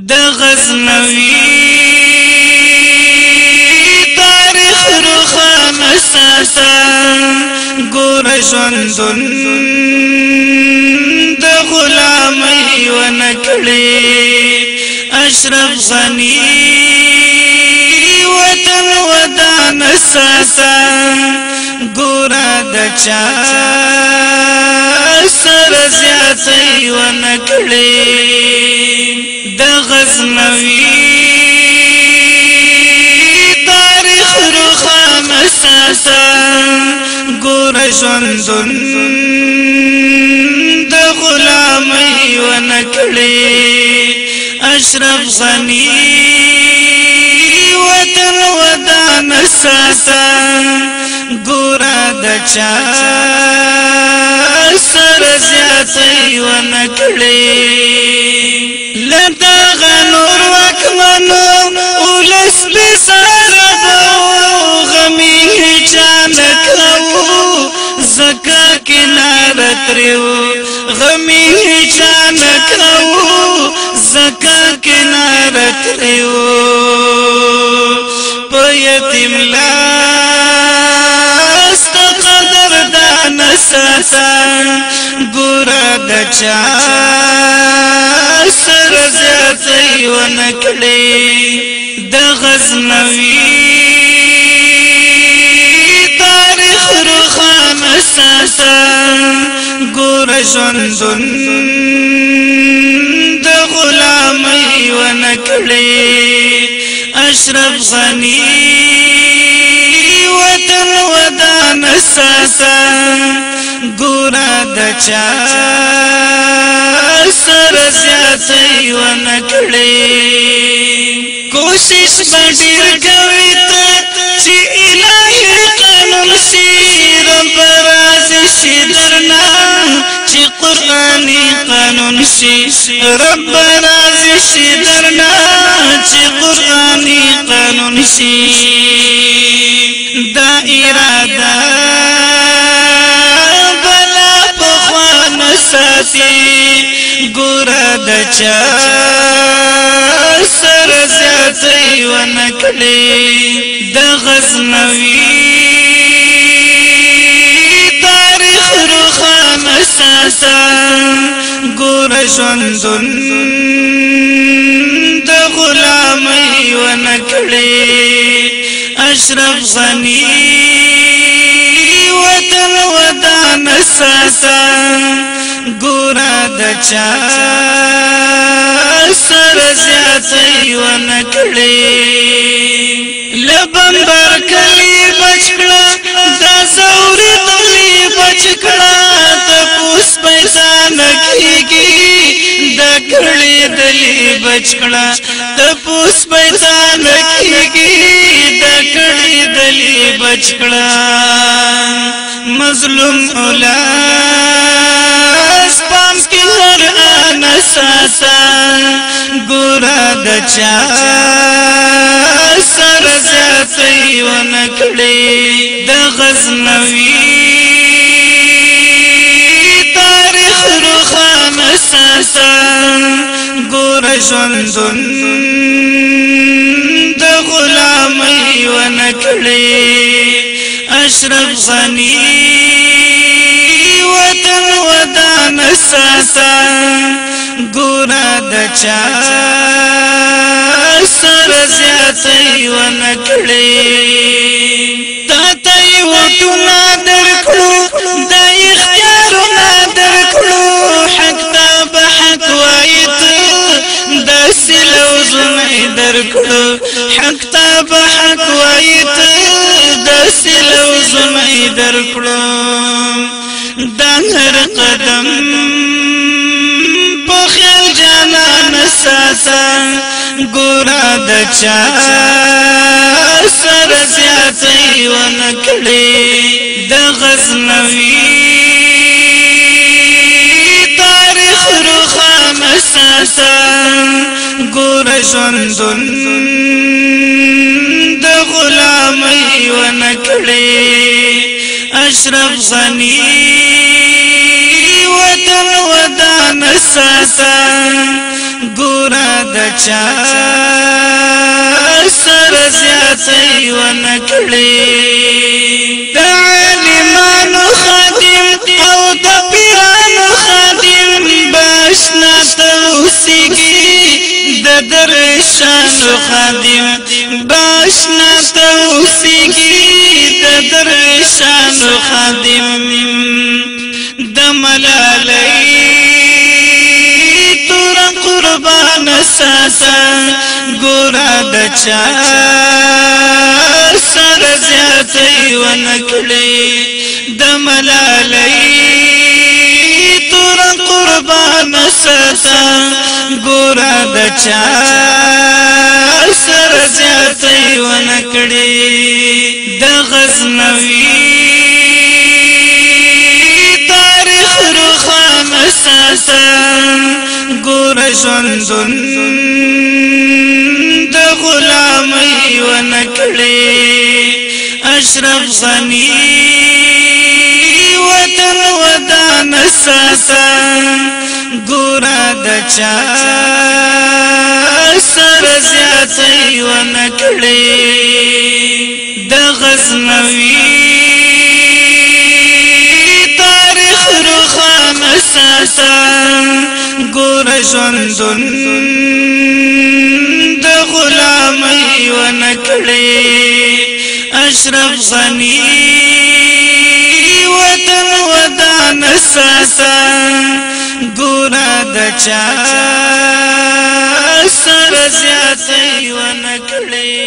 د غزنوي تاریخ روښانه ساته ګور ژوندون د غلامۍ ونه کړې اشرف غني وطن ودان ساته ګوره د چا سره زیاتۍ ونه کړې د غزنوي تاریخ روښانه ساته ګوره ژوندون د غلامۍ ونه کړې اشرف غني وطن ودان ساته ګوره د چا سره زیاتۍ ونه کړې له دغه نور واکمنو ولس بې سره به غمي هیچا نه کوو ځکه کناره ترې وو غمي هیچا نه کوو ځکه کناره ترې وو په یتیم لاس د قدردان ساته ګوره د چا سره زیاتۍ ونه کړې د غزنوي تاریخ روښانه ساته ګوره ژوندون د غلامۍ ونه کړې اشرف غني وطن ودان ساته ګوره د چا سره زیاتۍ ونه کړې کوشش به ډېر کوي ته چې الهي قانون شي رب راضي شي درنه چې قرآني قانون شي رب راضي شي درنه چې قرآني قانون شي دا اراده بلا پخوانه ساتي ګوره د چا سره زیاتۍ ونه کړې د غزنوي تاریخ روښانه ساته ګوره ژوندون د غلامۍ ونه کړې اشرف غني وطن ودان ساته ګوره د چا سره زیاتۍ ونه کړې له بمبر کلي بچ کړه دا زوري تلي بچ کړه تپوس پیدا نه کېږي دا کړې دلي بچ کړه تپوس پیدا نه کېږي دا کړې دلي بچ کړه مظلوم اولاد پام کې هر آن ساته ګوره د چا سره زیاتۍ ونه کړې د غزنوي تاریخ روښانه ساته ګوره ژوندون د غلامۍ ونه کړې اشرف غني وطن ودان ساته ګوره د چا سره زیاتۍ ونه کړې تا ته یې وټونه درکړو دا اختیارونه درکړو حق ته به حق وایي ته داسې لوظونه یې درکړو حق ته به حق وایي ته داسې لوظونه یې درکړو دا هر قدم په خیال جانان ساته ګوره د چا سره زیاتۍ ونه کړې د غزنوي تاریخ روښانه ساته ګوره ژوندون د غلامۍ ونه کړې اشرف غني وطن ودان ساته ګور ګورا د چا سر زیاتې ونکړي د عالمانو خادم او د پیرانو خادم باشنا توسیږي د درویشانو خادم باشنا توسیږي د درویشانو خادم د ملالۍ تور قربان ساته ګورا د چا سر زیاتې ونکړي د ملالۍ تور قربان ساته ګورا د چا سر زیاتې ونکړي د غزنوي تاریخ روښانه ساته ګوره ژوندون د غلامۍ ونکړي اشرف غني وطن ودان ساته ګوره د چا سر زیاتې ونکړي د غزنوي تاریخ روښانه ساته ګوره ژوندون د غلامۍ ونکړي اشرف غني وطن ودان ساته ګوره د چا سر زیاتې ونکړي